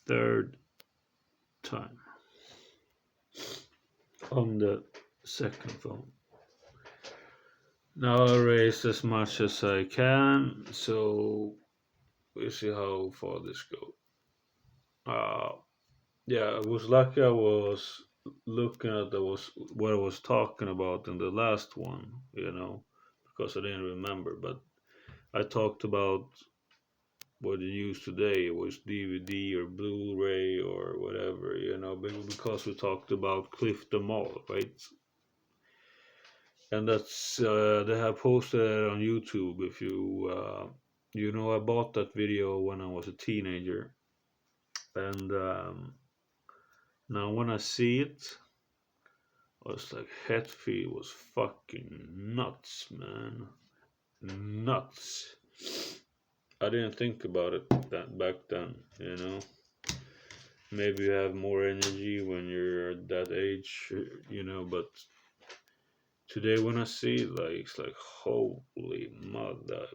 third time on the second phone. Now I raised as much as I can, so we'll see how far this goes. Uh, yeah, I was lucky. I was looking at what I was talking about in the last one, because I didn't remember. But I talked about what you use today was DVD or Blu-ray or whatever, because we talked about Clifton Mall, right? And that's they have posted it on YouTube. If I bought that video when I was a teenager, and now when I see it, I was like, Hetfield was fucking nuts, man, nuts. I didn't think about it that back then. Maybe you have more energy when you're at that age. But today when I see it, like, it's like, holy mother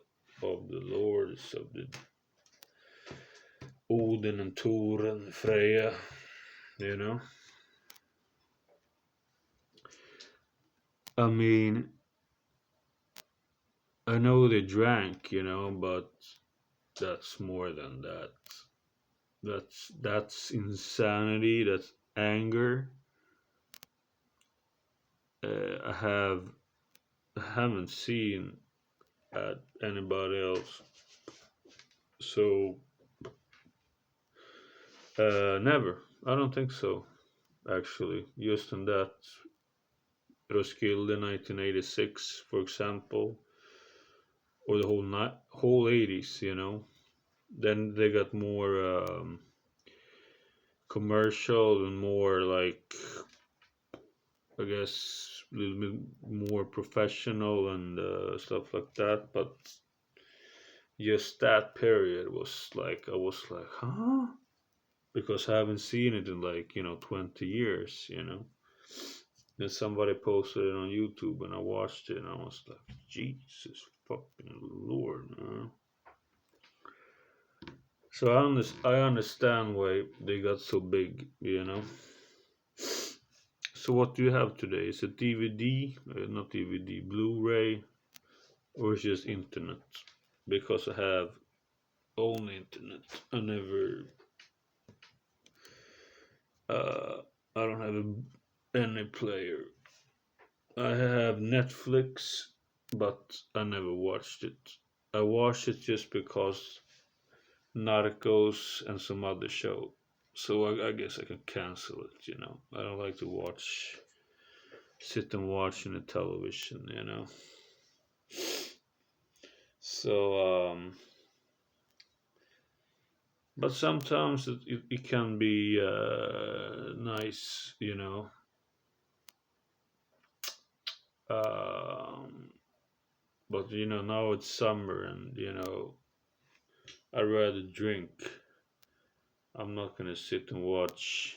of the lords of the Odin and Thor and Freya, you know. I mean, I know they drank, but that's more than that. That's insanity. That's anger. I haven't seen at anybody else. So never. I don't think so. Actually, just in that Roskilde 1986, for example, or the whole 80s. Then they got more commercial and more like, I guess, a little bit more professional and stuff like that. But just that period was like, I was like, huh? Because I haven't seen it in like 20 years. Then somebody posted it on YouTube and I watched it and I was like, Jesus fucking Lord, man. So I understand why they got so big. So what do you have today? Is it DVD, not DVD, Blu-ray, or is it just internet? Because I have only internet. Uh, I don't have any player. I have Netflix, but I never watched it. I watched it just because Narcos and some other show. So I guess I can cancel it. I don't like to sit and watch on the television. So, but sometimes it can be nice. Um, but now it's summer and I rather drink. I'm not gonna sit and watch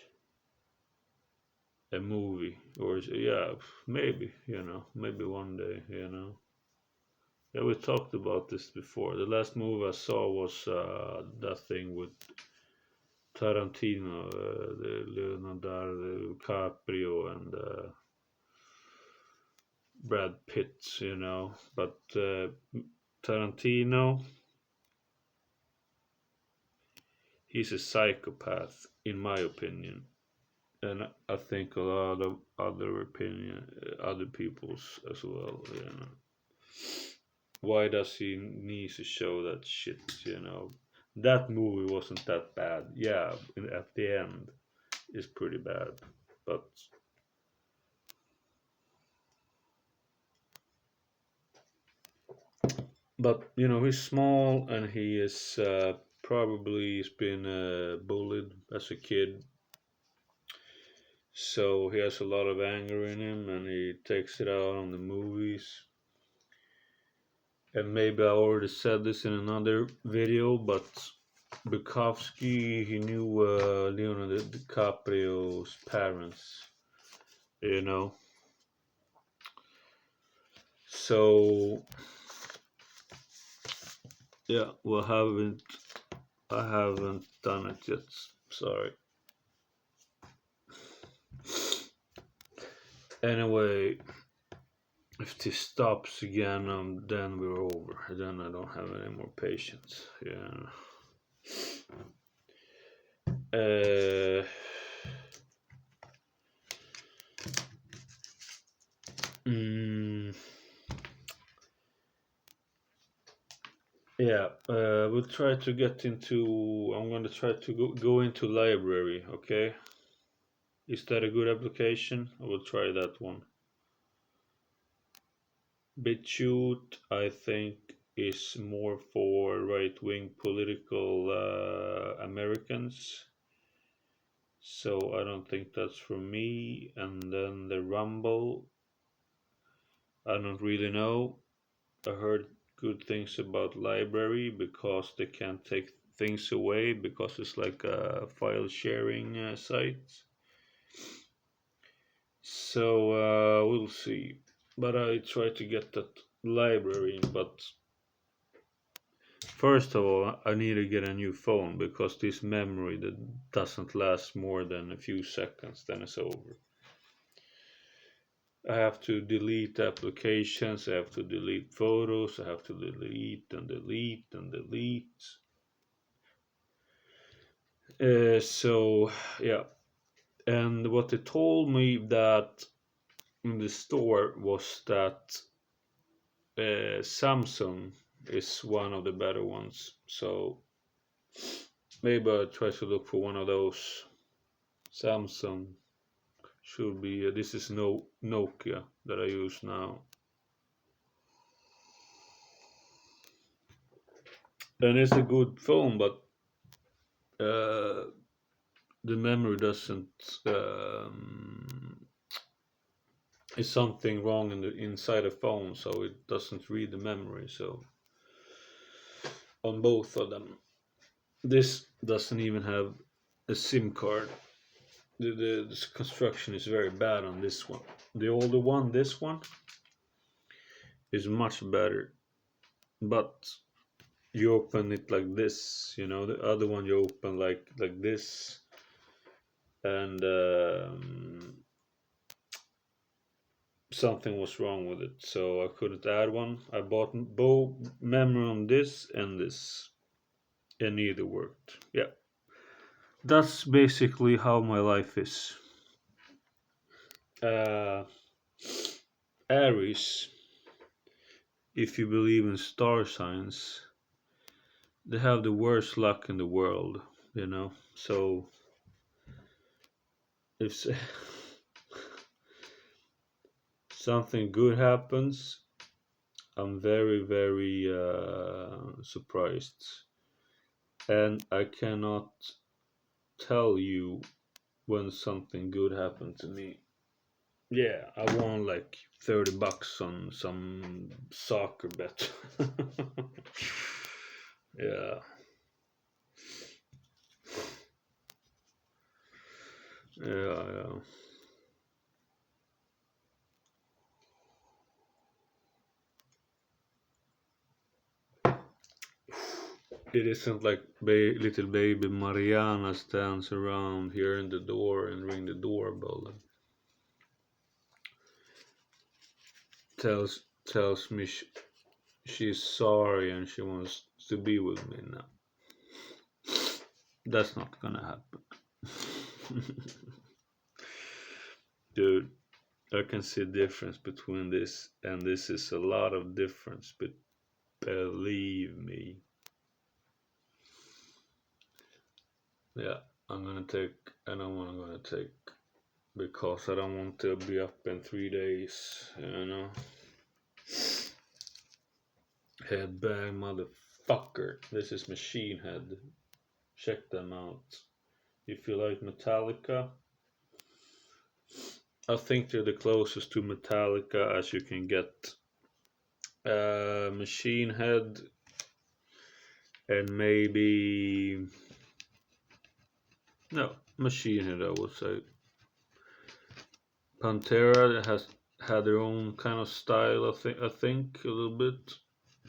a movie or yeah, maybe one day. Yeah, we talked about this before. The last movie I saw was that thing with Tarantino, the Leonardo DiCaprio and Brad Pitt. But Tarantino, he's a psychopath, in my opinion, and I think a lot of other people's as well. Why does he need to show that shit? That movie wasn't that bad. Yeah, at the end, it's pretty bad, but he's small and he is probably has been bullied as a kid, so he has a lot of anger in him and he takes it out on the movies. And maybe I already said this in another video, but Bukowski, he knew Leonardo DiCaprio's parents, you know. So yeah, well, I haven't done it yet. Sorry. Anyway, if this stops again, then we're over. Then I don't have any more patience. Yeah. Uh, mm, yeah. We'll try to get into. I'm gonna try to go into library. Okay. Is that a good application? I will try that one. BitChute, I think, is more for right-wing political Americans. So I don't think that's for me. And then the Rumble, I don't really know. I heard good things about Library because they can't take things away because it's like a file sharing site. So we'll see. But I try to get that Library. But first of all, I need to get a new phone because this memory that doesn't last more than a few seconds, then it's over. I have to delete applications, I have to delete photos, I have to delete and delete and delete. So yeah, and what they told me that in the store was that Samsung is one of the better ones. So maybe I'll try to look for one of those. Samsung should be. This is no Nokia that I use now, and it's a good phone, but uh, the memory doesn't. Is something wrong in the inside the phone, so it doesn't read the memory. So on both of them, this doesn't even have a SIM card. The construction is very bad on this one. The older one, this one, is much better, but you open it like this, the other one you open like this, and something was wrong with it, so I couldn't add one. I bought both memory on this and this, and neither worked. Yeah, that's basically how my life is. uh Aries, if you believe in star signs, they have the worst luck in the world, so if something good happens, I'm very, very surprised. And I cannot tell you when something good happened to me. Yeah, I won like $30 on some soccer bet. Yeah, yeah. It isn't like little baby Mariana stands around here in the door and ring the doorbell and tells me she's sorry and she wants to be with me now. That's not gonna happen. Dude, I can see a difference between this and this is a lot of difference, but believe me. Yeah, I know what I'm gonna take because I don't want to be up in 3 days. Headbang motherfucker. This is Machine Head. Check them out. If you like Metallica, I think they're the closest to Metallica as you can get. Machine Head and maybe no Machine Head, I would say. Pantera has had their own kind of style. I think a little bit.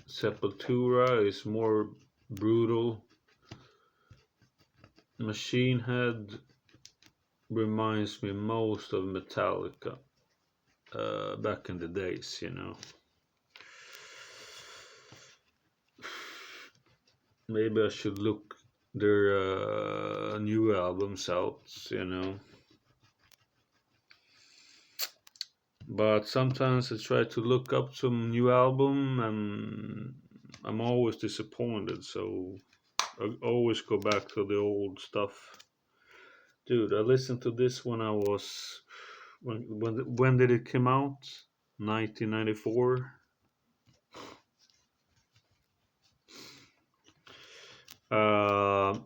Sepultura is more brutal. Machine Head reminds me most of Metallica back in the days, you know. Maybe I should look their new albums out, you know. But sometimes I try to look up some new album and I'm always disappointed. So I always go back to the old stuff. Dude, I listened to this when I was when did it come out? 1994. Uh,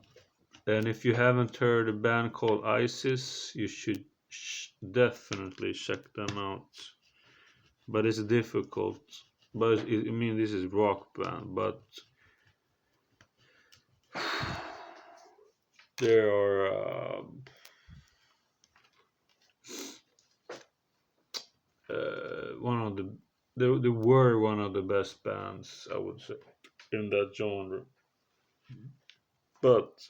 and if you haven't heard a band called ISIS, you should definitely check them out. But it's difficult. But I mean, this is rock band, but there are one of they were one of the best bands, I would say, in that genre. But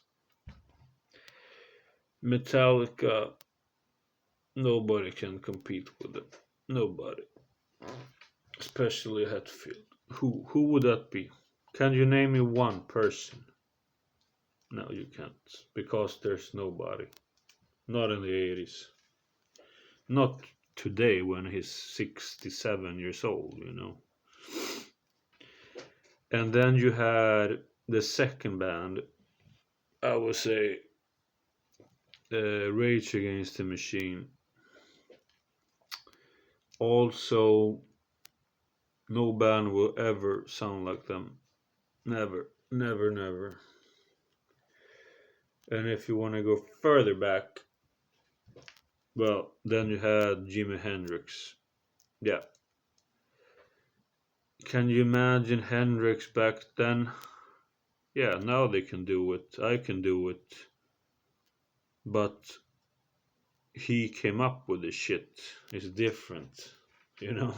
Metallica, nobody can compete with them. Nobody, especially Hetfield. Who would that be? Can you name me one person? No, you can't, because there's nobody. Not in the 80s. Not today when he's 67 years old, you know. And then you had the second band, I would say, Rage Against the Machine. Also, no band will ever sound like them. Never, never, never. And if you want to go further back, well, then you had Jimi Hendrix. Yeah. Can you imagine Hendrix back then? Yeah, now they can do it. I can do it. But he came up with the shit. It's different, you know?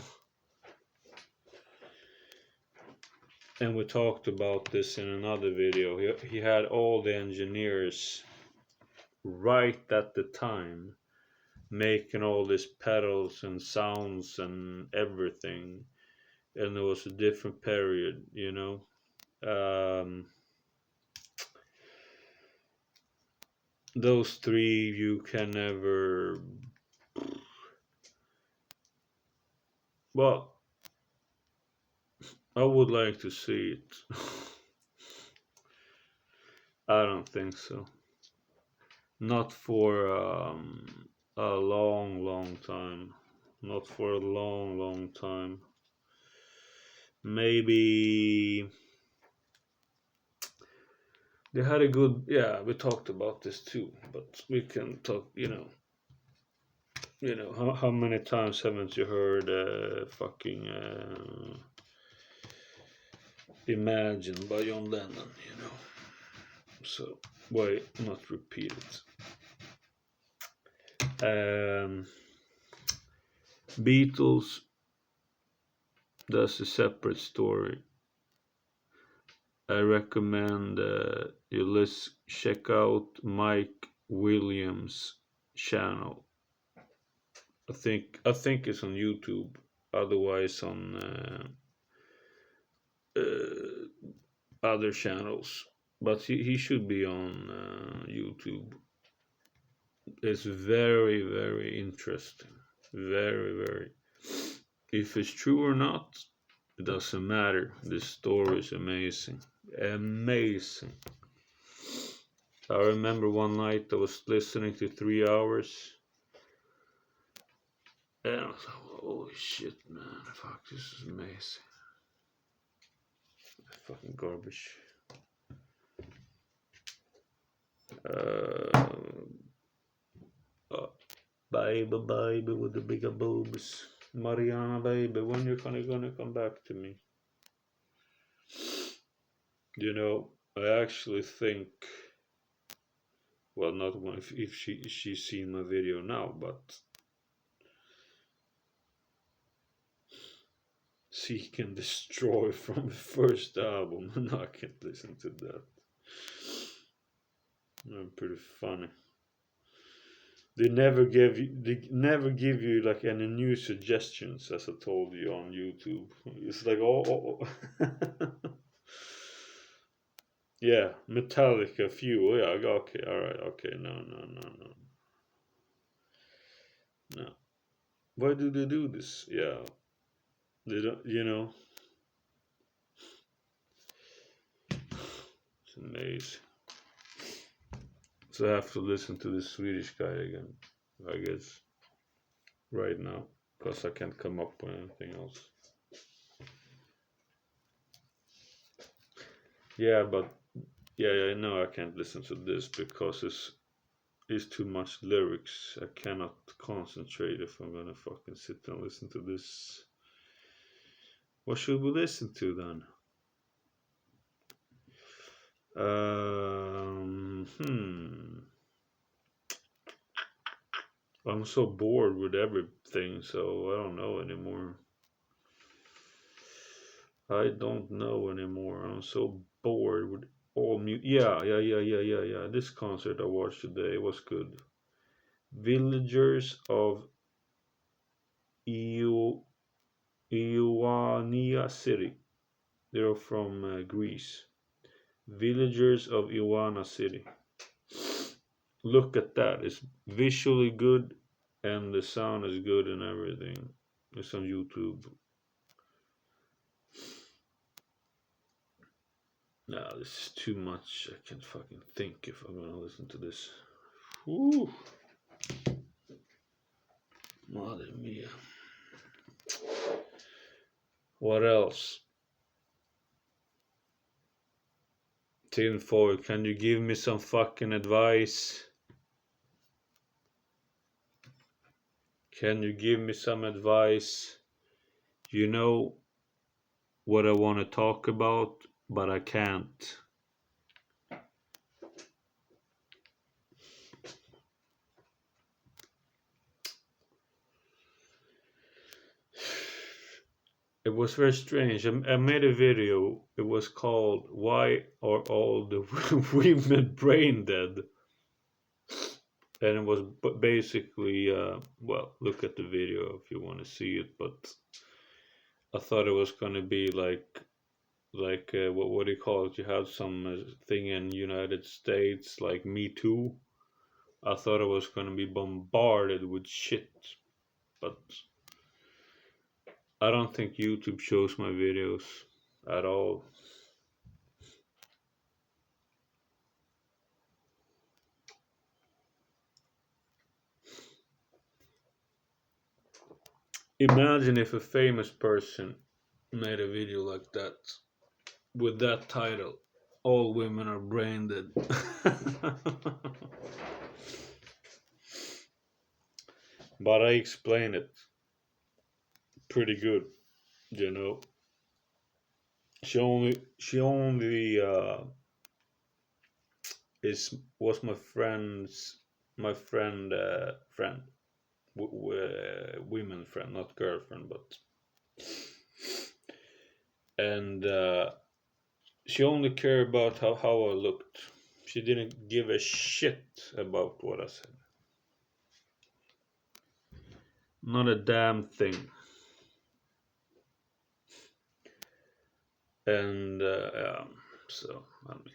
And we talked about this in another video. He had all the engineers right at the time making all these pedals and sounds and everything. And it was a different period, you know? Those three you can never. Well, I would like to see it. I don't think so. Not for a long, long time. Not for a long, long time. Maybe they had a good. Yeah, we talked about this too, but we can talk. How many times haven't you heard fucking Imagine by John Lennon? So why not repeat it? Beatles, that's a separate story. I recommend you check out Mike Williams' channel. I think it's on YouTube. Otherwise, on other channels. But he should be on YouTube. It's very, very interesting. Very, very. If it's true or not, it doesn't matter. This story is amazing. Amazing. I remember one night I was listening to 3 hours. And I was like, holy shit, man. Fuck, this is amazing. Fucking garbage. Baby with the bigger boobs. Mariana, baby, when you're gonna come back to me? I actually think, well, not one if she's seen my video now, but Seek and Destroy from the first album, and I can't listen to that. Pretty funny. They never give you like any new suggestions, as I told you on YouTube. It's like yeah, Metallica, few. Yeah, okay, all right, okay, no. Why do they do this? Yeah, they don't. It's amazing. So I have to listen to this Swedish guy again, I guess, right now, because I can't come up with anything else. Yeah, but yeah, no, I can't listen to this because it's too much lyrics. I cannot concentrate if I'm gonna fucking sit and listen to this. What should we listen to then? I'm so bored with everything, so I don't know anymore. I don't know anymore. I'm so bored with all music. Yeah. This concert I watched today was good. Villagers of Ioannina City. They're from Greece. Villagers of Ioannina City. Look at that. It's visually good and the sound is good and everything. It's on YouTube. No, this is too much. I can't fucking think if I'm gonna listen to this. Woo! Madre mia. What else? Tinfoil, can you give me some fucking advice? Can you give me some advice? You know what I want to talk about, but I can't. It was very strange. I made a video. It was called "Why Are All the Women Brain Dead?" And it was basically, well, look at the video if you want to see it. But I thought it was gonna be like what do you call it? You have some thing in United States like Me Too. I thought I was gonna be bombarded with shit, but I don't think YouTube shows my videos at all. Imagine if a famous person made a video like that with that title. All women are brain dead. But I explain it pretty good, you know. She only is was my friend, women friend, not girlfriend, but and she only cared about how I looked. She didn't give a shit about what I said. Not a damn thing. And yeah, so I mean,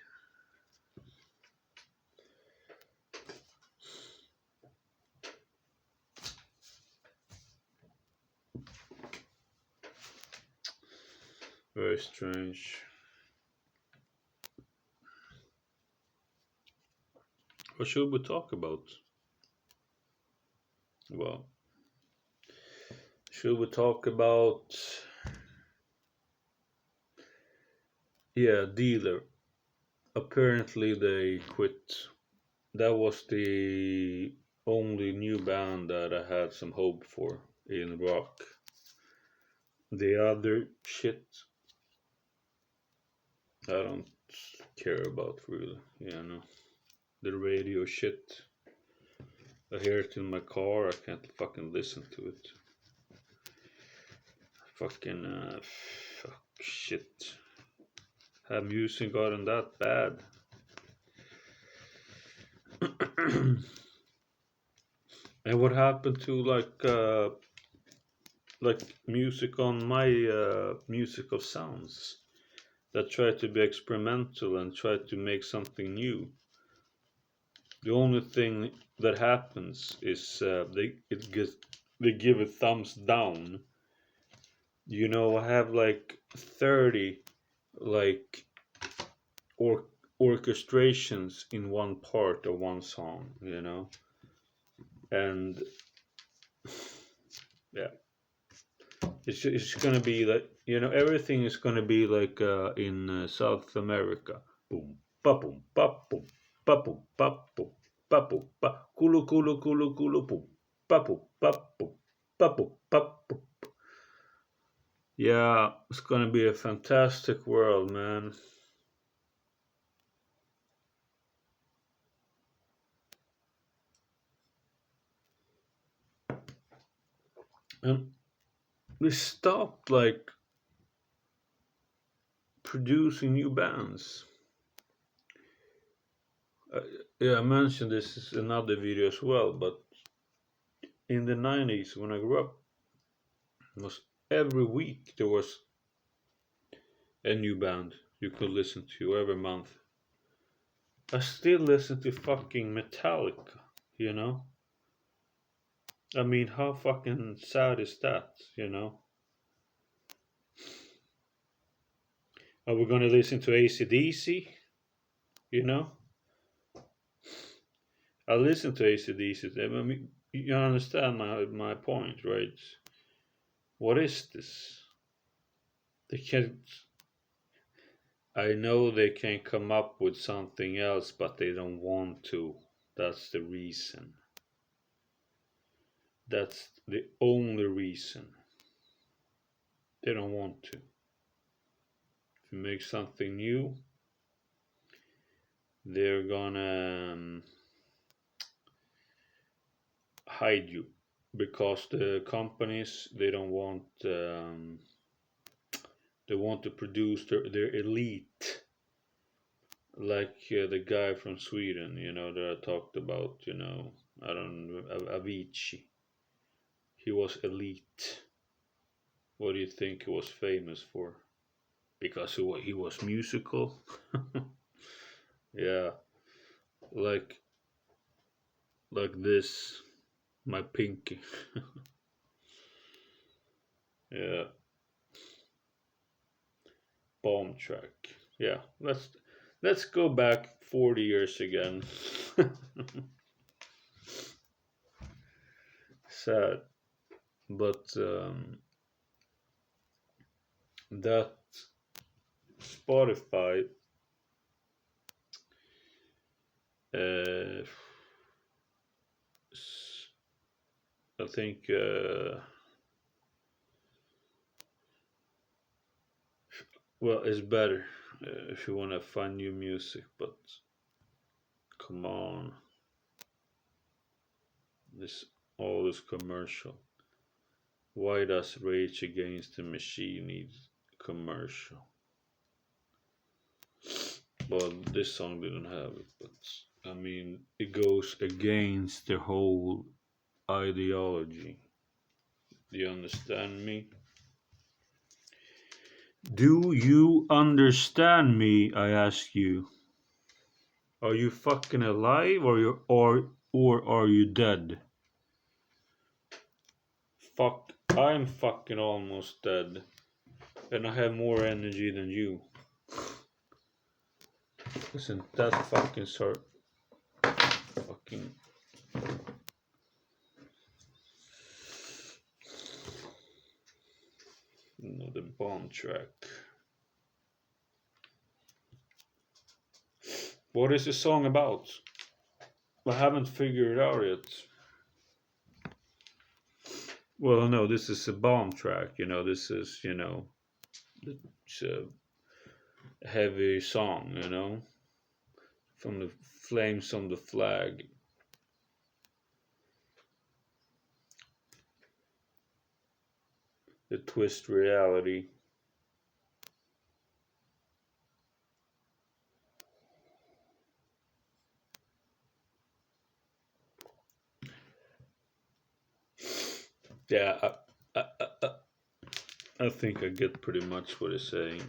very strange. What should we talk about? Well, should we talk about, yeah, Dealer? Apparently they quit. That was the only new band that I had some hope for in rock. The other shit, I don't care about really. The radio shit. I hear it in my car. I can't fucking listen to it. Fucking fuck shit. Have music gotten that bad? And what happened to like music on my music of sounds that try to be experimental and try to make something new? The only thing that happens is they give a thumbs down. I have like 30 like or orchestrations in one part of one song. And yeah, it's gonna be like everything is gonna be like in South America. Boom, ba boom, ba boom, ba boom, ba boom, ba boom, ba kulu kulu kulu kulu boom, ba boom, ba boom, ba boom, ba boom. Yeah, it's gonna be a fantastic world, man. And we stopped like producing new bands. Uh, yeah, I mentioned this in another video as well, but in the 90s when I grew up, it was every week there was a new band you could listen to every month. I still listen to fucking Metallica, you know? I mean, how fucking sad is that? Are we gonna listen to AC/DC? You know? I listen to AC/DC. I mean, you understand my point, right? What is this? They can't. I know they can come up with something else, but they don't want to. That's the reason. That's the only reason. They don't want to. To make something new, they're gonna hide you because the companies they don't want they want to produce their elite, like the guy from Sweden, that I talked about. I don't know, Avicii. He was elite. What do you think he was famous for? Because he was musical. Yeah, like this, my pinky. Yeah, bomb track. Yeah, let's go back 40 years again. Sad, but that Spotify, uh, I think, well, it's better if you want to find new music, but come on, this all this commercial. Why does Rage Against the Machine need commercial? Well, this song didn't have it, but I mean, it goes against the whole ideology. Do you understand me? Do you understand me? I ask you. Are you fucking alive or are you dead? Fuck, I'm fucking almost dead, and I have more energy than you. Listen, that fucking sort fucking the bomb track. What is the song about? I haven't figured it out yet. Well, no, this is a bomb track. This is it's a heavy song. From the flames on the flag. The twist reality. Yeah, I think I get pretty much what he's saying.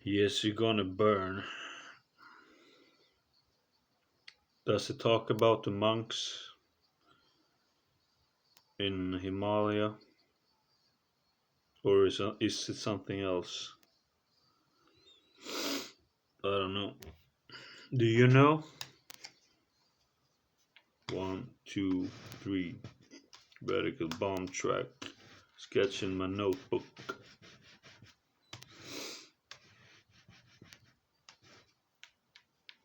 Yes, you're gonna burn. Does it talk about the monks in Himalaya, or is it something else? I don't know. Do you know? One, two, three. Radical bomb track. Sketch in my notebook.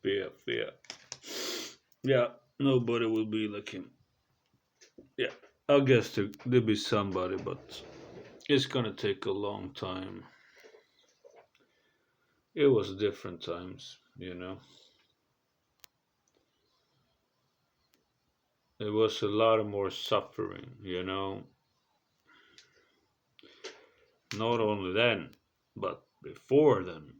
Yeah, yeah. Yeah, nobody will be like him. Yeah, I guess there'll be somebody, but it's gonna take a long time. It was different times, you know. There was a lot more suffering, you know. Not only then, but before then.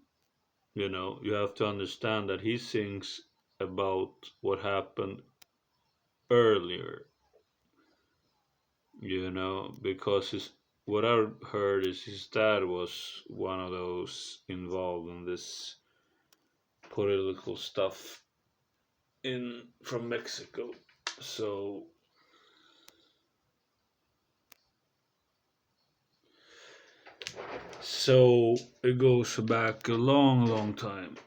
You know, you have to understand that he sings about what happened earlier, you know, because what I heard is his dad was one of those involved in this political stuff in from Mexico. So so it goes back a long, long time.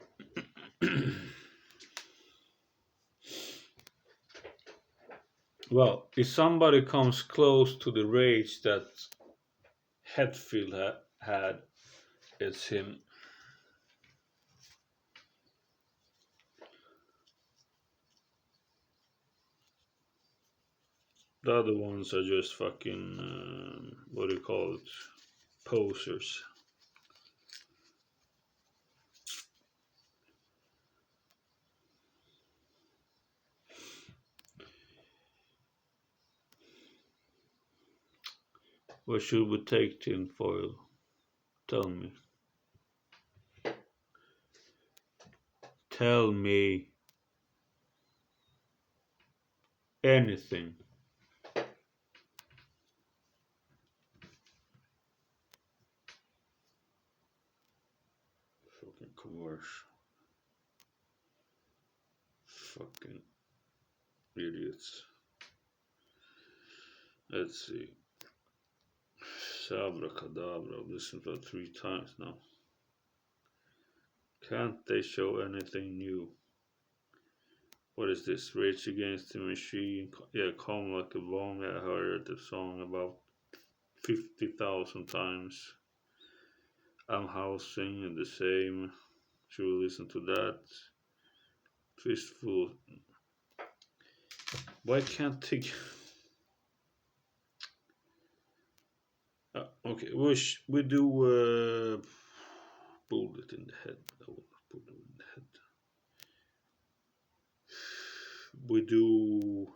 Well, if somebody comes close to the rage that Hetfield had, it's him. The other ones are just fucking, what do you call it? Posers. What should we take tinfoil? Tell me. Tell me anything. Fucking commercial. Fucking idiots. Let's see. Abracadabra. I've listened to it 3 times now. Can't they show anything new? What is this? Rage Against the Machine? Yeah, Calm Like a Bomb. Yeah, I heard the song about 50,000 times. I'm housing the same. Should we listen to that? Fistful. Why can't they? Okay, we do bullet in the head. I will not put it in the head. We do,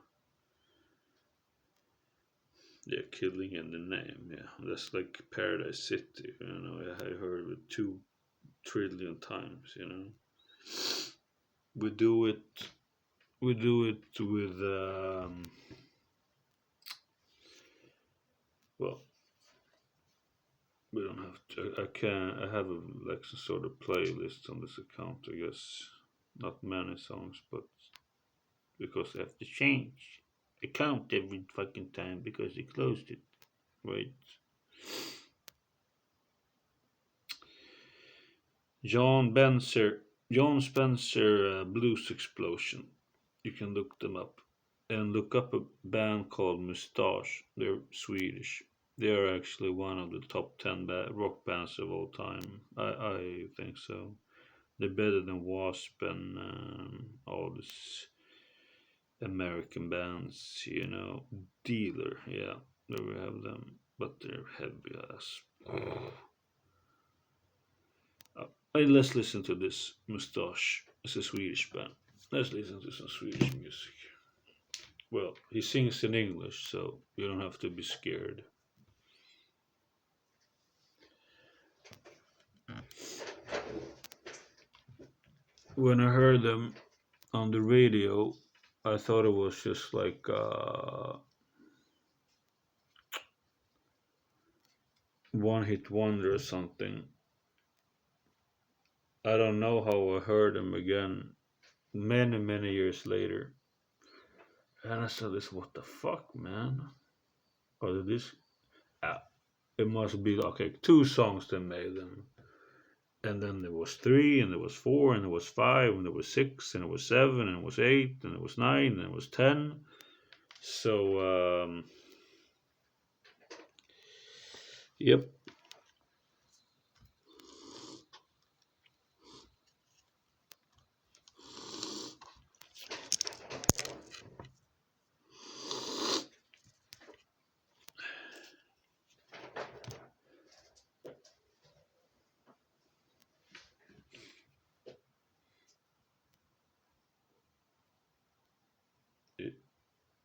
yeah, killing in the name. Yeah, that's like Paradise City. You know, I heard it 2 trillion times. You know, we do it. We do it with well, we don't have to. I can. I have a like some sort of playlist on this account. I guess not many songs, but because they have to change account every fucking time because they closed it, right? John Benser, John Spencer Blues Explosion. You can look them up and look up a band called Mustache. They're Swedish. They are actually one of the top 10 rock bands of all time. I think so. They're better than Wasp and all these American bands, you know. Dealer, yeah, there we have them, but they're heavy ass. Hey, let's listen to this. Mustache. It's a Swedish band. Let's listen to some Swedish music. Well, he sings in English, so you don't have to be scared. when I heard them on the radio, I thought it was just like one hit wonder or something. I don't know how I heard them again many, many years later. And I said, "This what the fuck, man? Or did this? Uh, it must be okay. Two songs they made them, and then there was three, and there was four, and there was five, and there was six, and it was seven, and it was eight, and it was nine, and it was 10. So, yep,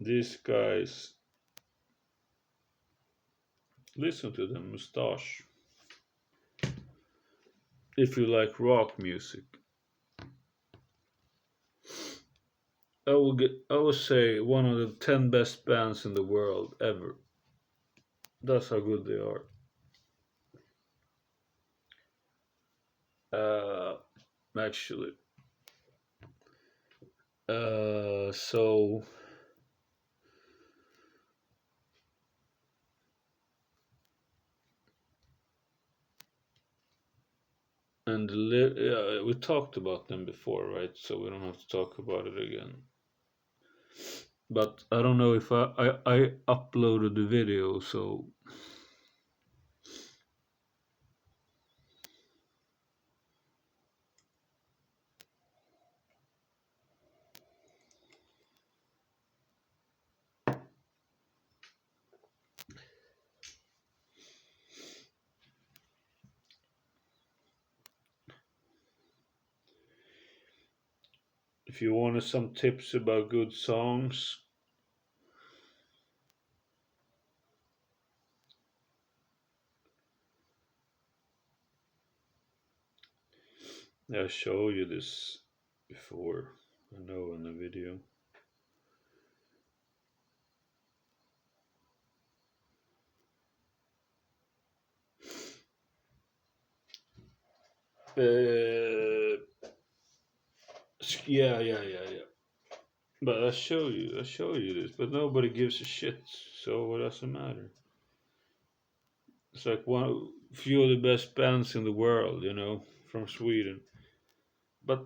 these guys, listen to the mustache. If you like rock music, I would say one of the 10 best bands in the world ever. That's how good they are. Uh, actually, so and yeah, we talked about them before, right? So we don't have to talk about it again. But I don't know if I uploaded the video, so if you wanted some tips about good songs, I showed you this before. I know in the video. Uh, yeah. But I show you this, but nobody gives a shit. So what does it matter? It's like one few of the best bands in the world, from Sweden. But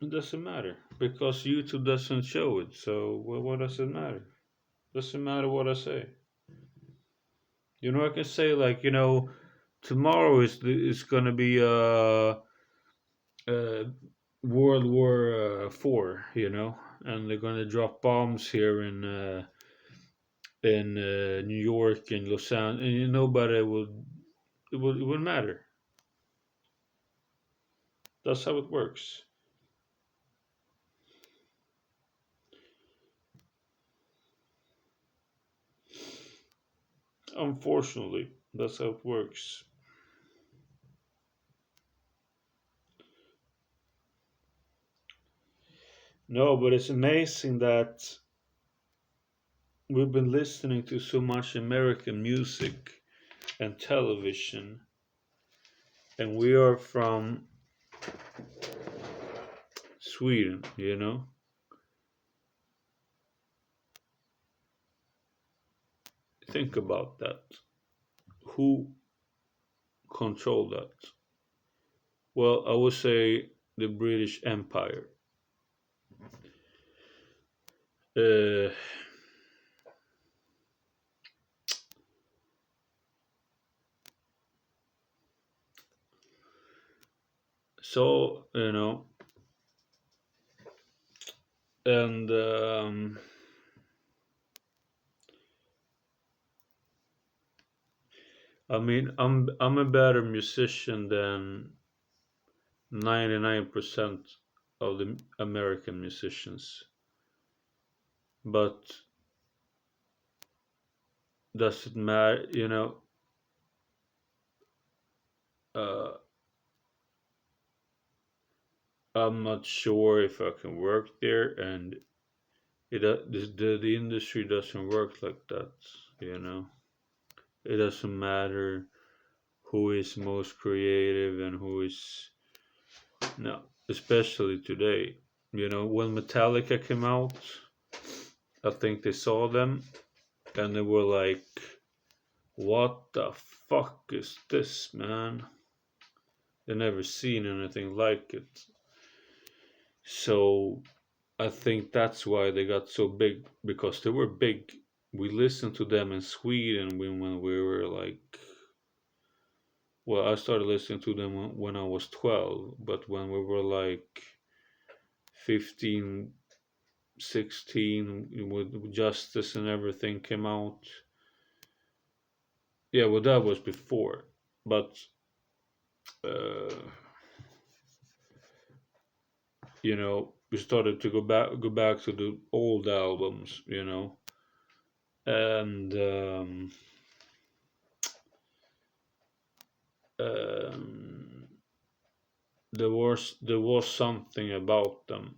it doesn't matter because YouTube doesn't show it. So what does it matter? Doesn't matter what I say. I can say like tomorrow is gonna be uh World War IV, and they're gonna drop bombs here in New York and Los Angeles, and nobody will it would matter. That's how it works. Unfortunately, that's how it works. No, but it's amazing that we've been listening to so much American music and television, and we are from Sweden. Think about that. Who controlled that? Well, I would say the British Empire. Uh, so, and I mean, I'm a better musician than 99% of the American musicians. But does it matter? Uh, I'm not sure if I can work there, and the industry doesn't work like that. You know, it doesn't matter who is most creative and who is no, especially today. You know, when Metallica came out, I think they saw them and they were like, "What the fuck is this, man?" They never seen anything like it. So I think that's why they got so big because they were big. We listened to them in Sweden when we were like, well, I started listening to them when I was 12, but when we were like 15, 16, with Justice and everything came out. Yeah, well, that was before, but uh, we started to go back to the old albums, and um, there was something about them,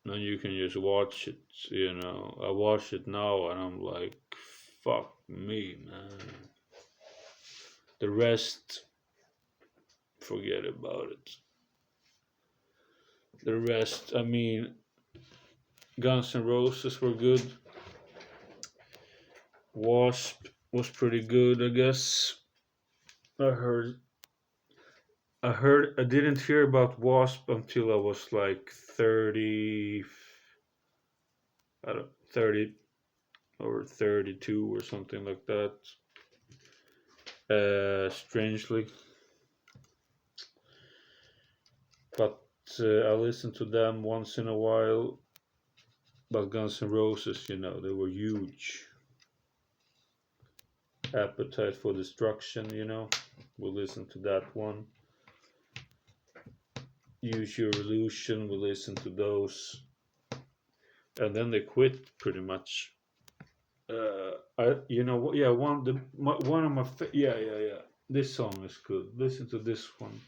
and you can just watch it. I watch it now, and I'm like, fuck me, man. The rest, forget about it. The rest, I mean, Guns N' Roses were good. Wasp was pretty good, I guess. I heard I didn't hear about Wasp until I was like 30, I don't 30 or 32 or something like that. Strangely, but I listen to them once in a while. But Guns N' Roses, they were huge. Appetite for Destruction, we listen to that one. Use Your Illusion, we listen to those. And then they quit pretty much. Yeah, one of my yeah. This song is good. Listen to this one.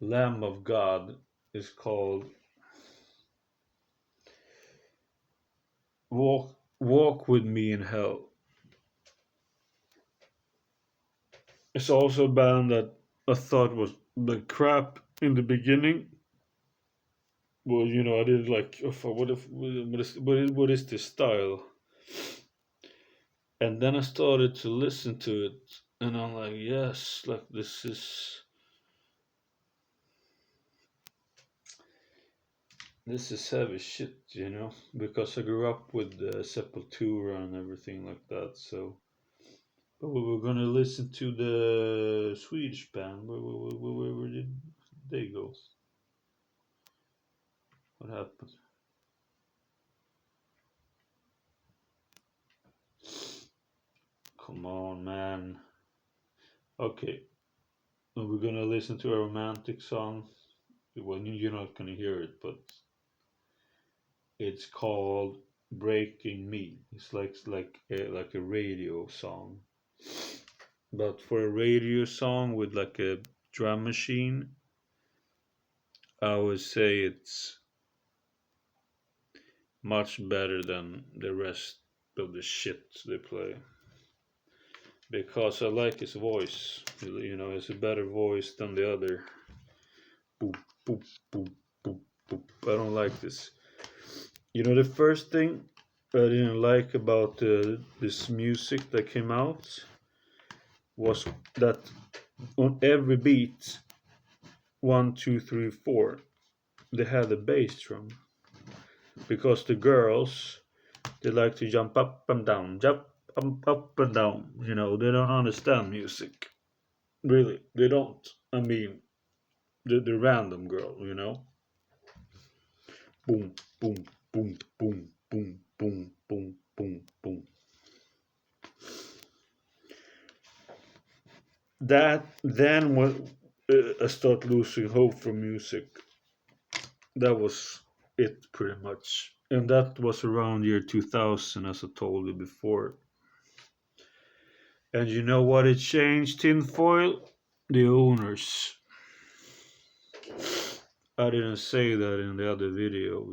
Lamb of God is called Walk with Me in Hell. It's also a band that I thought was the crap in the beginning. Well, I didn't like. Oh, what is this style? And then I started to listen to it, and I'm like, yes, like this is heavy shit, because I grew up with Sepultura and everything like that. So, but we were gonna listen to the Swedish band. Where did they go? What happened? Come on, man. Okay, we're gonna listen to a romantic song. Well, you're not gonna hear it, but it's called "Breaking Me." It's like a radio song, but for a radio song with like a drum machine, I would say it's much better than the rest of the shit they play. Because I like his voice. It's a better voice than the other. Boop, boop, boop, boop, boop. I don't like this. The first thing I didn't like about this music that came out was that on every beat, 1, 2, 3, 4, they had a bass drum. Because the girls, they like to jump up and down, up and down. They don't understand music. Really, they don't. I mean, the random girl, boom, boom, boom, boom, boom, boom, boom, boom, boom. That then when I start losing hope for music, that was it pretty much, and that was around year 2000, as I told you before. And you know what it changed, tinfoil? The owners. I didn't say that in the other video,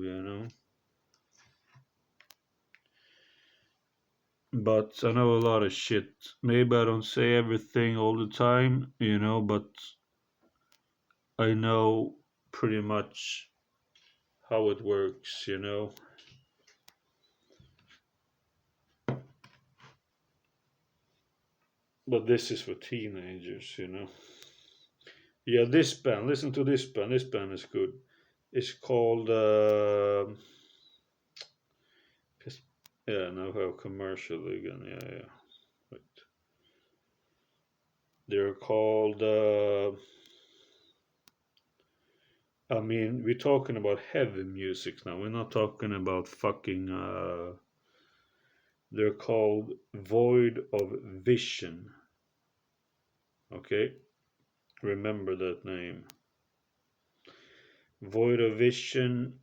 But I know a lot of shit. Maybe I don't say everything all the time, but I know pretty much how it works. But this is for teenagers. Yeah, this band. Listen to this band. This band is good. It's called. Yeah, now have commercial again. Yeah. Wait. They're called. I mean, we're talking about heavy music now. We're not talking about fucking. They're called Void of Vision. Okay, remember that name. Void of Vision,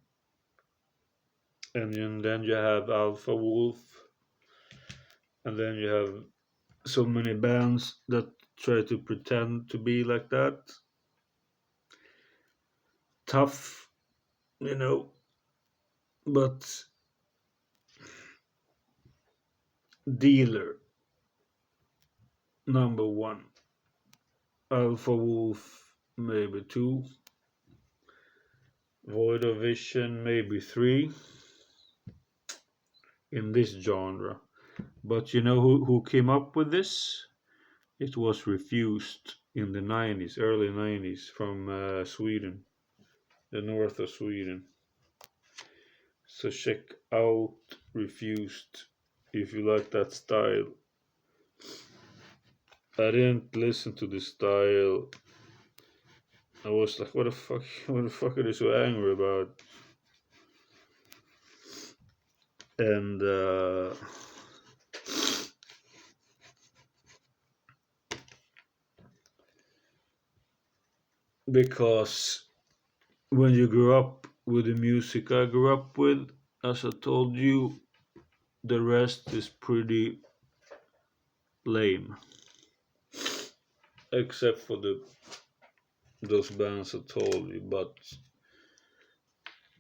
and then you have Alpha Wolf, and then you have so many bands that try to pretend to be like that. Tough, but Dealer, number one. Alpha Wolf, maybe two. Void of Vision, maybe three in this genre. But you know who came up with this? It was Refused in the 90s, early 90s, from Sweden, the north of Sweden. So check out Refused if you like that style. I didn't listen to this style. I was like, what the fuck? What the fuck are they so angry about? And because when you grew up with the music I grew up with, as I told you, the rest is pretty lame, except for those bands I told you, but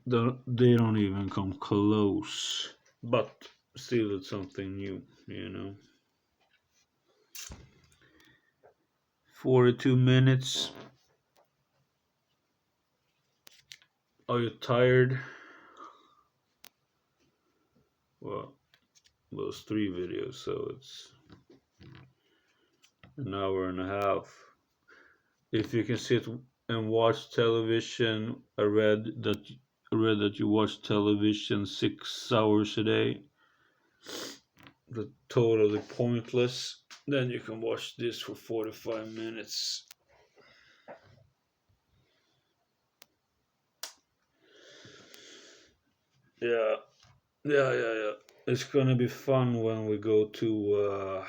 they don't even come close. But still, it's something new. 42 minutes. Are you tired? Well, those three videos, so it's an hour and a half. If you can sit and watch television, I read that you watch television 6 hours a day. That's totally pointless. Then you can watch this for 45 minutes. Yeah, yeah. It's gonna be fun when we go to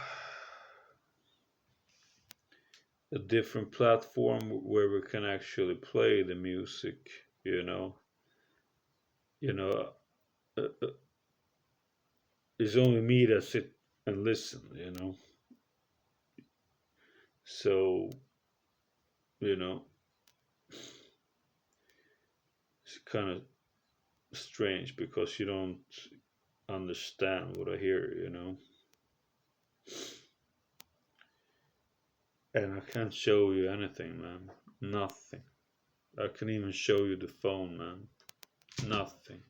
a different platform where we can actually play the music. You know, you know. It's only me that sit and listen. So you know, it's kind of strange because you don't understand what I hear. And I can't show you anything, man. Nothing. I can even show you the phone, man. Nothing.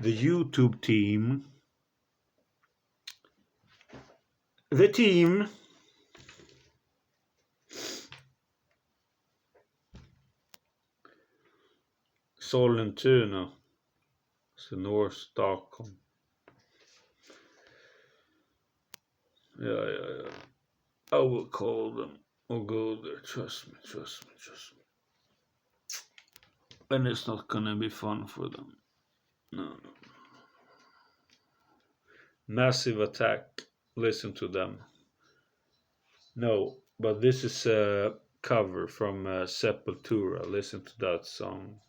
The YouTube team. The team. Sollentuna. It's North Stockholm. Yeah. I will call them or go there. Trust me. And it's not gonna be fun for them. No. Massive Attack. Listen to them. No, but this is a cover from Sepultura. Listen to that song.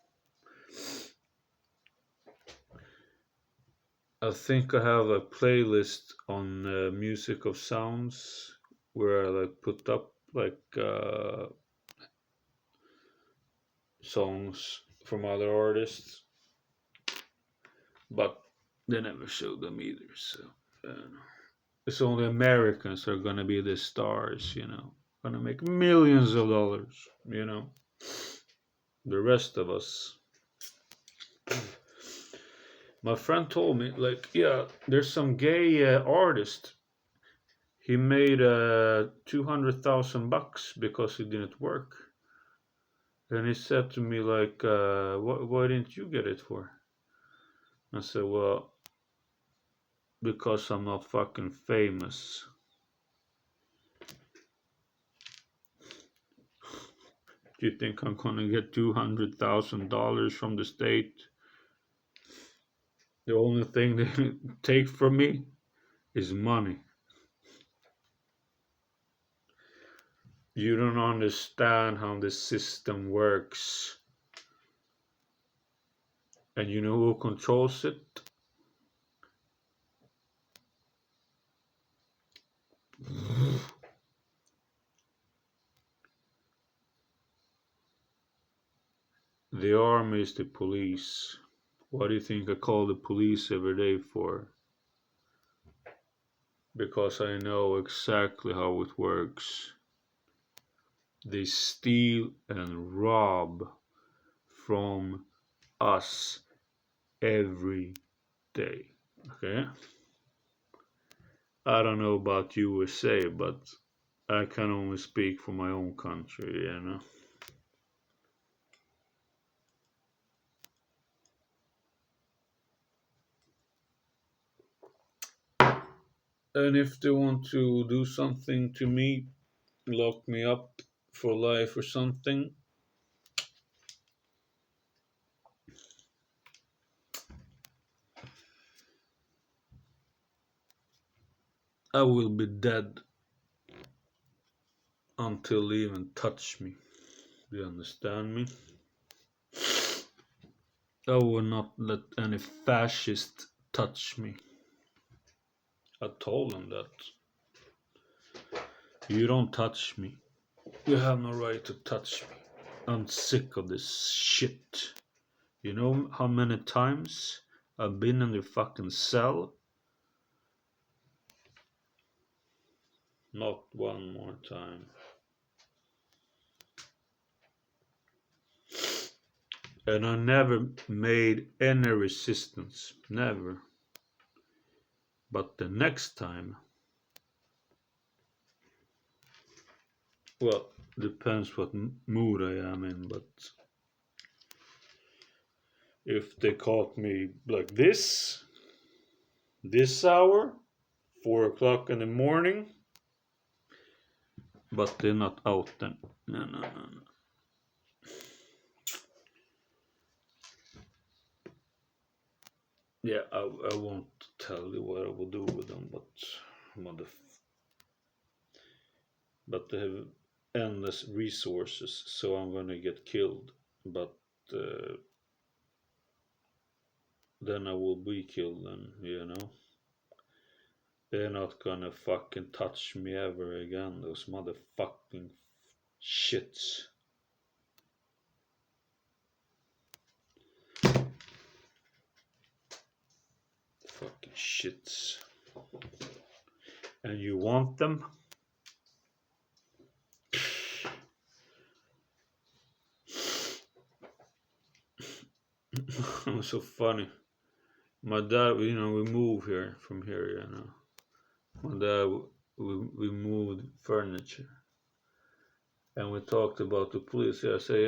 I think I have a playlist on Music of Sounds where I like put up like songs from other artists, but they never showed them either. So it's only Americans who are gonna be the stars, gonna make millions of dollars. The rest of us. My friend told me, like, yeah, there's some gay artist. He made $200,000 because he didn't work, and he said to me, like, why didn't you get it for? I said, well, because I'm not fucking famous. Do you think I'm gonna get $200,000 from the state? The only thing they take from me is money. You don't understand how the system works. And you know who controls it? The army is the police. Why do you think I call the police every day for? Because I know exactly how it works. They steal and rob from us every day. Okay? I don't know about USA, but I can only speak for my own country. And if they want to do something to me, lock me up for life or something, I will be dead until they even touch me. Do you understand me? I will not let any fascist touch me. I told them that. You don't touch me. You have no right to touch me. I'm sick of this shit. You know how many times I've been in the fucking cell? Not one more time. And I never made any resistance. Never. But the next time, well, depends what mood I am in, but if they caught me like this hour, 4 o'clock in the morning, but they're not out then. No. Yeah, I won't tell you what I will do with them, but they have endless resources, so I'm gonna get killed. But then I will be killed, then. They're not gonna fucking touch me ever again, those motherfucking shits. Fucking shits. And you want them? It was so funny. My dad, we moved here from here. My dad, we moved furniture. And we talked about the police. Yeah, I say,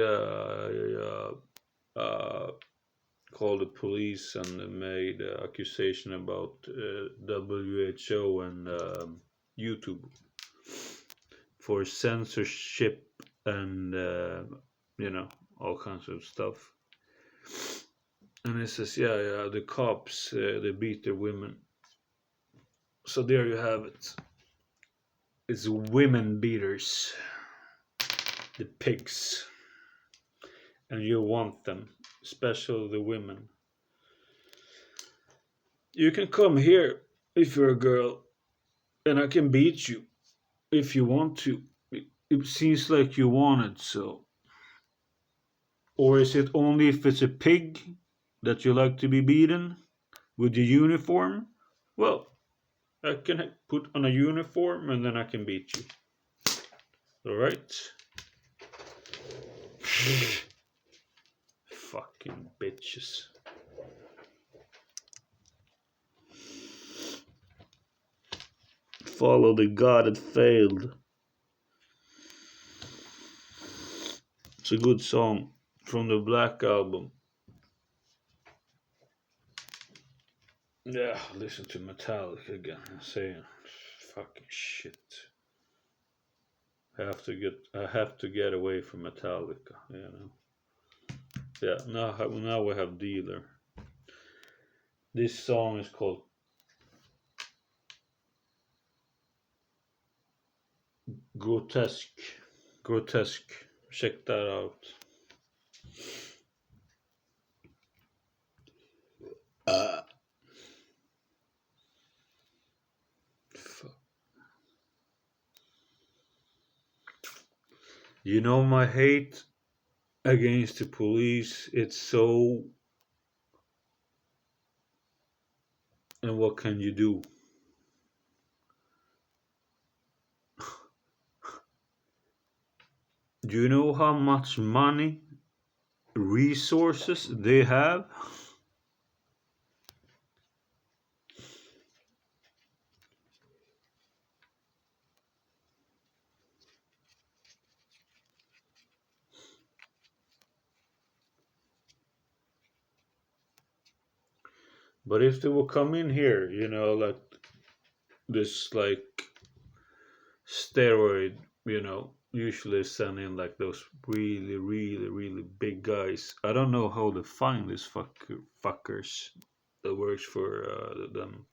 called the police and they made accusation about WHO and YouTube for censorship and all kinds of stuff. And he says, yeah, the cops they beat their women. So there you have it. It's women beaters, the pigs, and you want them, especially the women. You can come here if you're a girl, and I can beat you if you want to. It seems like you want it, so Or is it only if it's a pig that you like to be beaten with your uniform? Well, I can put on a uniform and then I can beat you. Alright? Fucking bitches. Follow the god that failed. It's a good song from the Black Album. Yeah, listen to Metallica again. I'm saying fucking shit. I have to get away from Metallica, you know. Yeah, now we have Dealer. This song is called Grotesque. Grotesque. Check that out. Uh, you know my hate against the police, it's so, and what can you do? Do you know how much money, resources they have? But if they will come in here, you know, like this, like steroid, you know, usually send in like those really, really, really big guys. I don't know how to find these fuckers that works for them.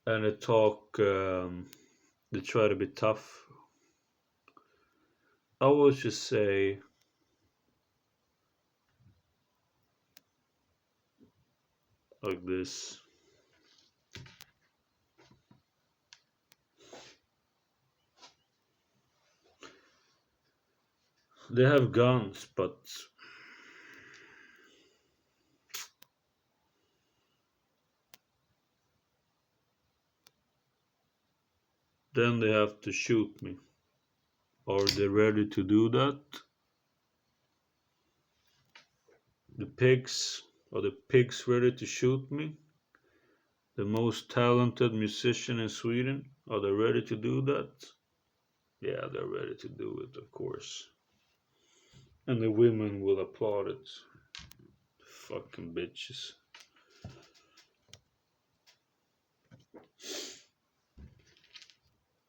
And they talk, they try to be tough. I would just say, like this. They have guns, but then they have to shoot me. Are they ready to do that? The pigs, are the pigs ready to shoot me? The most talented musician in Sweden, are they ready to do that? Yeah, they're ready to do it, of course. And the women will applaud it. Fucking bitches.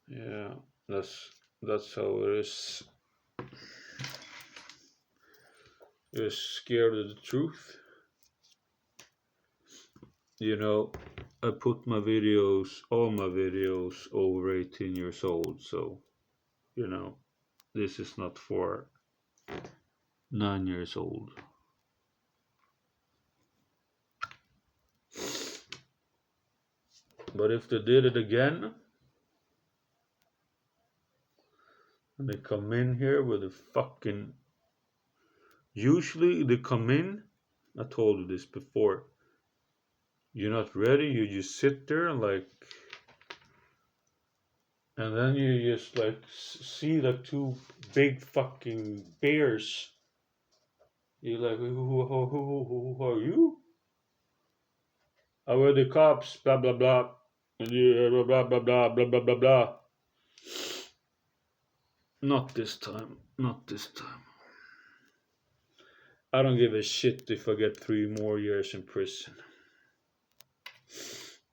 Yeah, that's how it is. You're scared of the truth. You know, I put my videos, all my videos, over 18 years old, so, you know, this is not for 9 years old. But if they did it again, and they come in here with a fucking. Usually they come in, I told you this before. You're not ready, you just sit there and like. And then you just like see like two big fucking bears. You're like, who are you? I were the cops, blah blah blah. And you blah blah blah blah blah blah blah blah. Not this time. Not this time. I don't give a shit if I get 3 more years in prison.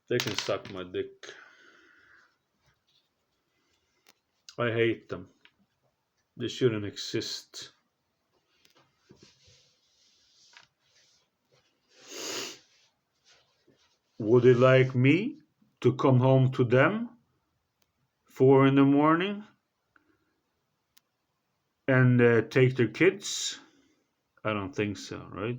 They can suck my dick. I hate them. They shouldn't exist. Would they like me to come home to them 4 in the morning and take their kids? I don't think so, right?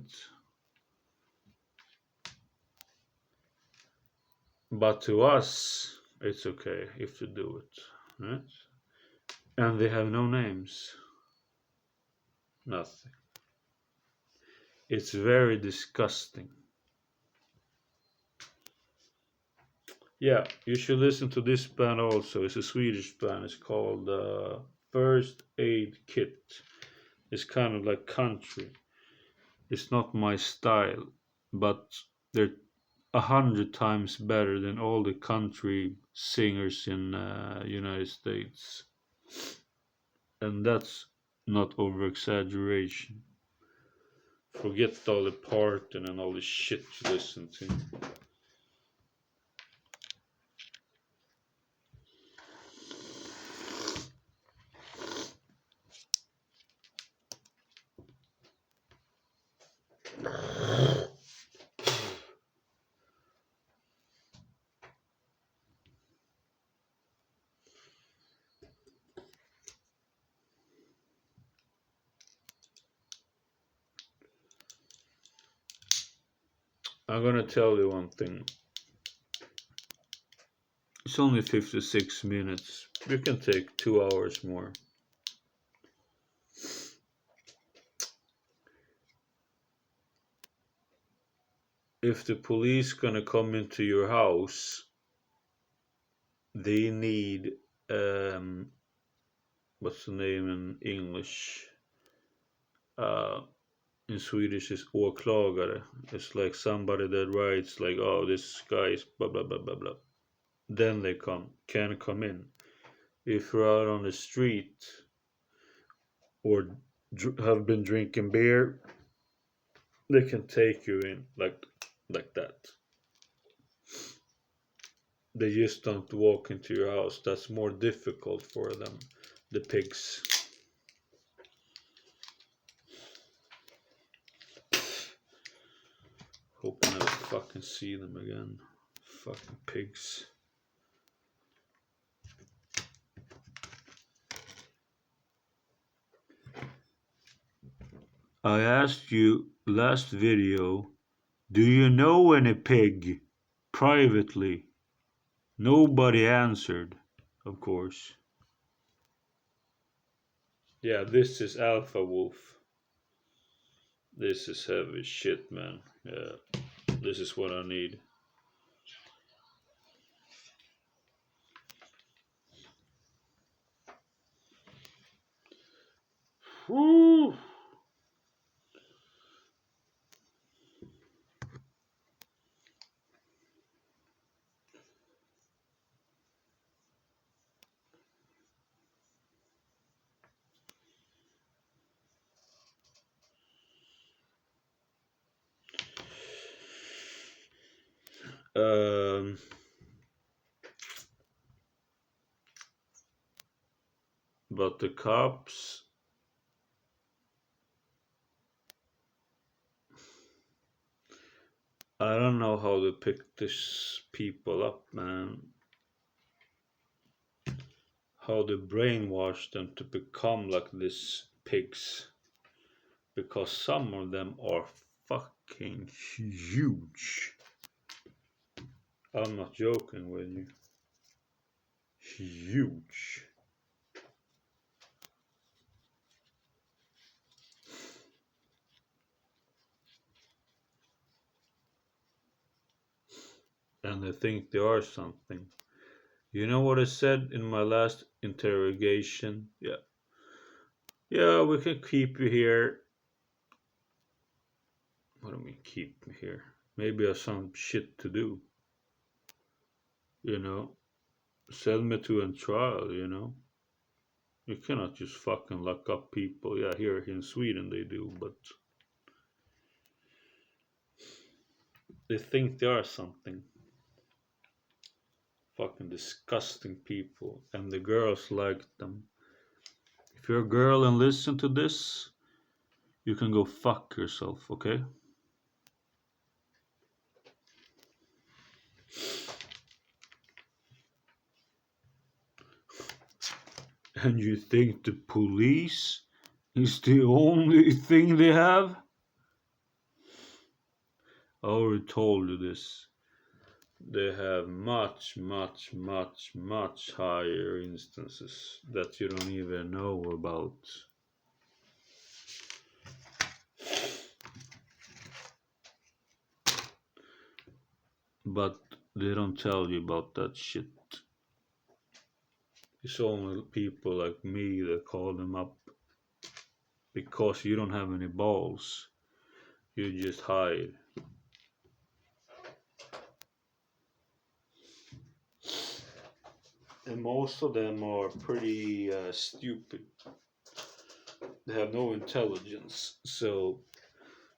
But to us, it's okay if they do it, right? And they have no names. Nothing. It's very disgusting. Yeah, you should listen to this band also. It's a Swedish band. It's called First Aid Kit. It's kind of like country. It's not my style, but they're 100 times better than all the country singers in United States, and that's not over exaggeration. Forget all the parting and all the shit you listen to. I'm gonna tell you one thing. It's only 56 minutes. We can take 2 hours more. If the police gonna come into your house, they need what's the name in English? Uh, in Swedish is åklagare. It's like somebody that writes like, oh, this guy is blah blah blah blah blah. Then they can come in. If you're out on the street or have been drinking beer, they can take you in like that. They just don't walk into your house. That's more difficult for them. The pigs. Hope I never fucking see them again. Fucking pigs. I asked you last video, do you know any pig? Privately. Nobody answered, of course. Yeah, this is Alpha Wolf. This is heavy shit, man. Yeah, this is what I need. Woo! Um, but the cops, I don't know how to pick these people up, man. How they brainwash them to become like these pigs. Because some of them are fucking huge. I'm not joking with you. Huge. And they think they are something. You know what I said in my last interrogation? Yeah. Yeah, we can keep you here. What do I mean, keep me here? Maybe I have some shit to do. You know? Send me to a trial, you know? You cannot just fucking lock up people. Yeah, here in Sweden they do, but they think they are something. Fucking disgusting people. And the girls like them. If you're a girl and listen to this, you can go fuck yourself, okay? And you think the police is the only thing they have? I already told you this. They have much, much, much, much higher instances that you don't even know about. but they don't tell you about that shit. It's only people like me that call them up because you don't have any balls. You just hide. And most of them are pretty stupid. They have no intelligence. So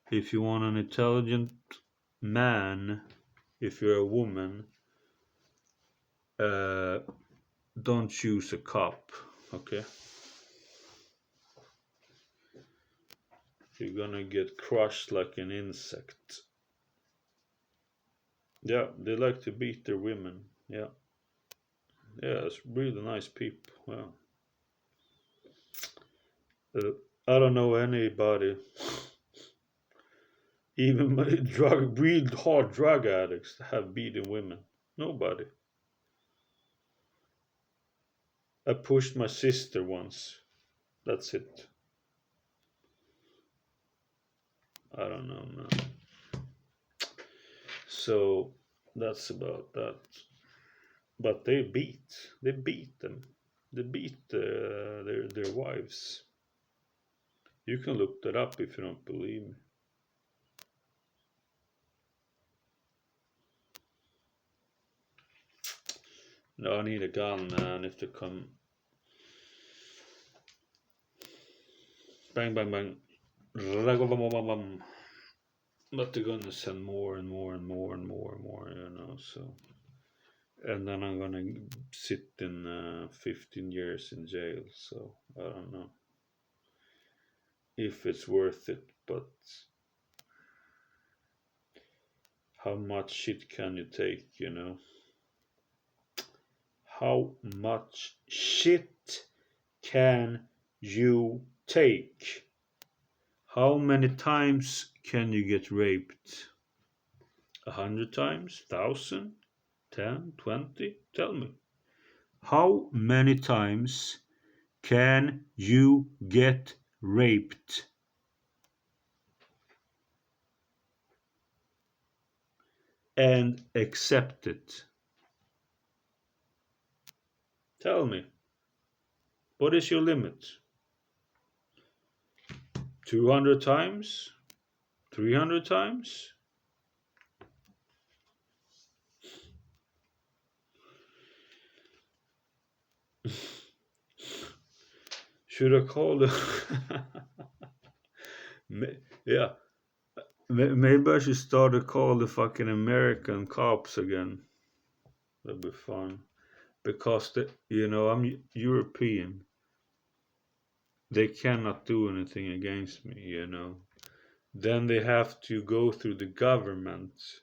if you want an intelligent man, if you're a woman, uh, don't choose a cop. Okay, you're gonna get crushed like an insect. Yeah, they like to beat their women. Yeah, yeah, it's really nice people. Well, I don't know anybody, even real hard drug addicts, that have beaten women. Nobody. I pushed my sister once. That's it. I don't know, man. So that's about that. But they beat them. They beat their wives. You can look that up if you don't believe me. No, I need a gun, man. If they come, bang, bang, bang, but they're gonna send more and more and more and more and more, you know. So, and then I'm gonna sit in 15 years in jail. So I don't know if it's worth it, but how much shit can you take, you know? How much shit can you take? How many times can you get raped? 100 times? 1,000? 10? 20? Tell me. How many times can you get raped and accept it? Tell me. What is your limit? 200 times? 300 times? Should I call the. Yeah, maybe I should start to call the fucking American cops again. That'd be fun. Because, I'm European. They cannot do anything against me, you know. Then they have to go through the government.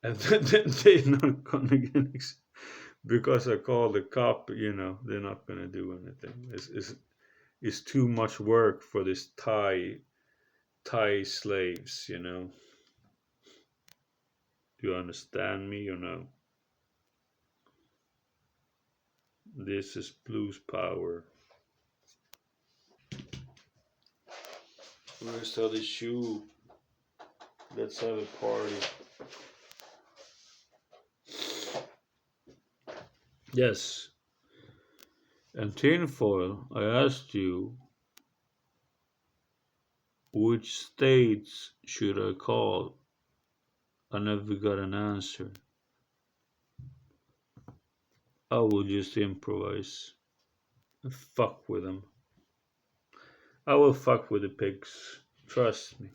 And then they're not gonna get. Because I call the cop, they're not gonna do anything. It's too much work for this Thai slaves, you know. Do you understand me or no? This is blues power. Where's the other shoe? Let's have a party. Yes. And tinfoil, I asked you, which states should I call? I never got an answer. I will just improvise and fuck with them. I will fuck with the pigs. Trust me.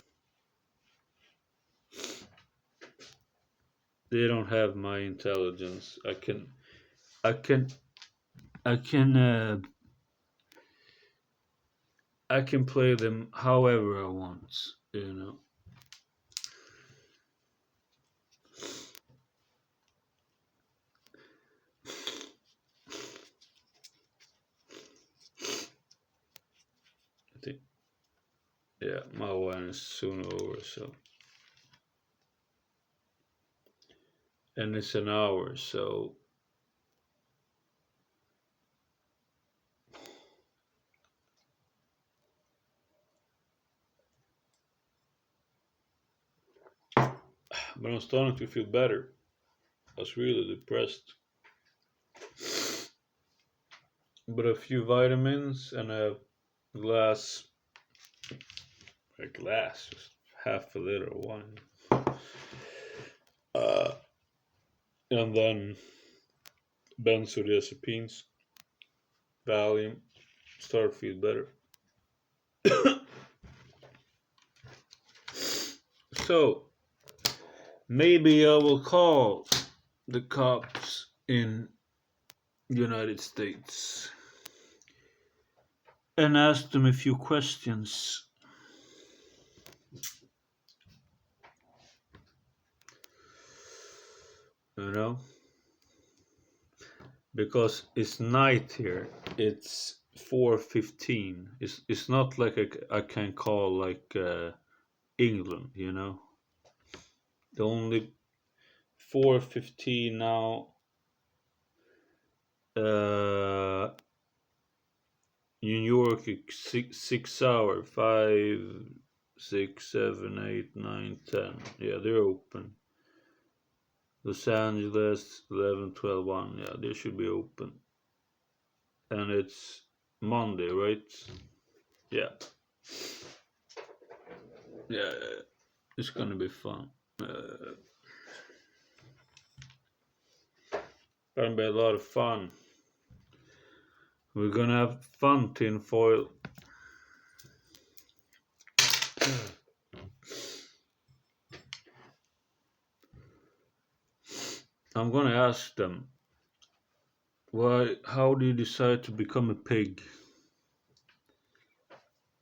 They don't have my intelligence. I can, I can, I can play them however I want. You know. I think, yeah, my wine is soon over. So, and it's an hour. So, but I'm starting to feel better. I was really depressed. But a few vitamins and glass, just half a liter of wine. Uh, and then benzodiazepines, Valium, start to feel better. So maybe I will call the cops in United States and ask them a few questions. You know, because it's night here. It's 4:15. It's not like I can call like England. You know, the only 4:15 now. New York, 6 hour, 5, 6, 7, 8, 9, 10. Yeah, they're open. Los Angeles, 11, 12, 1. Yeah, they should be open. And it's Monday, right? Yeah. Yeah, it's gonna be fun. Gonna be a lot of fun. We're gonna have fun, tinfoil. I'm gonna ask them, how do you decide to become a pig?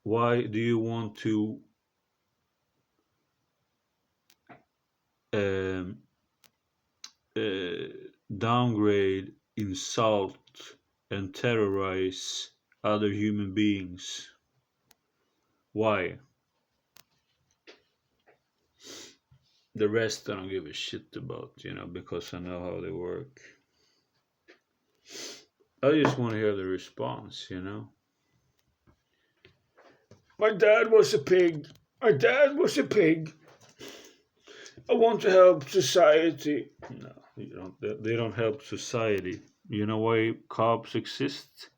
Why do you want to um, downgrade, insult, and terrorize other human beings? Why? The rest I don't give a shit about, because I know how they work. I just want to hear the response. My dad was a pig. My dad was a pig. I want to help society. No, you don't. They don't help society. You know why cops exist?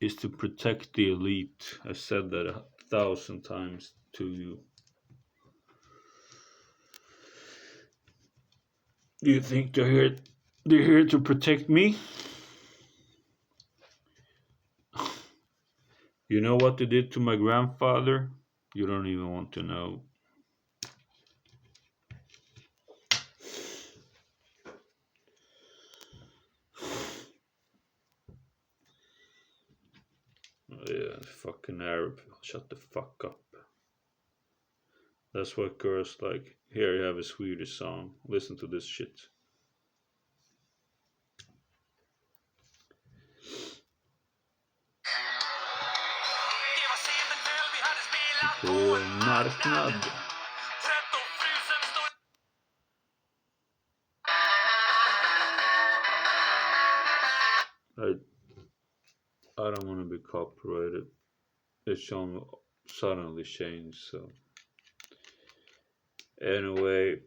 Is to protect the elite. I said that 1,000 times to you. Do you think they're here to protect me? You know what they did to my grandfather? You don't even want to know. Yeah, fucking Arab. Shut the fuck up. That's what girls like. Here you have a Swedish song. Listen to this shit. På en marknad. I don't want to be copyrighted. It's suddenly changed, so. Anyway.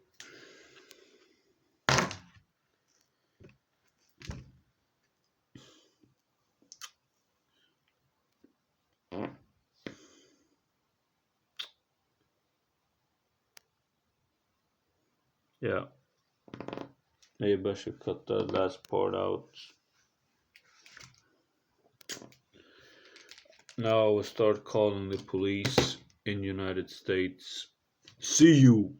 Yeah. Maybe I should cut that last part out. Now I will start calling the police in United States. See you.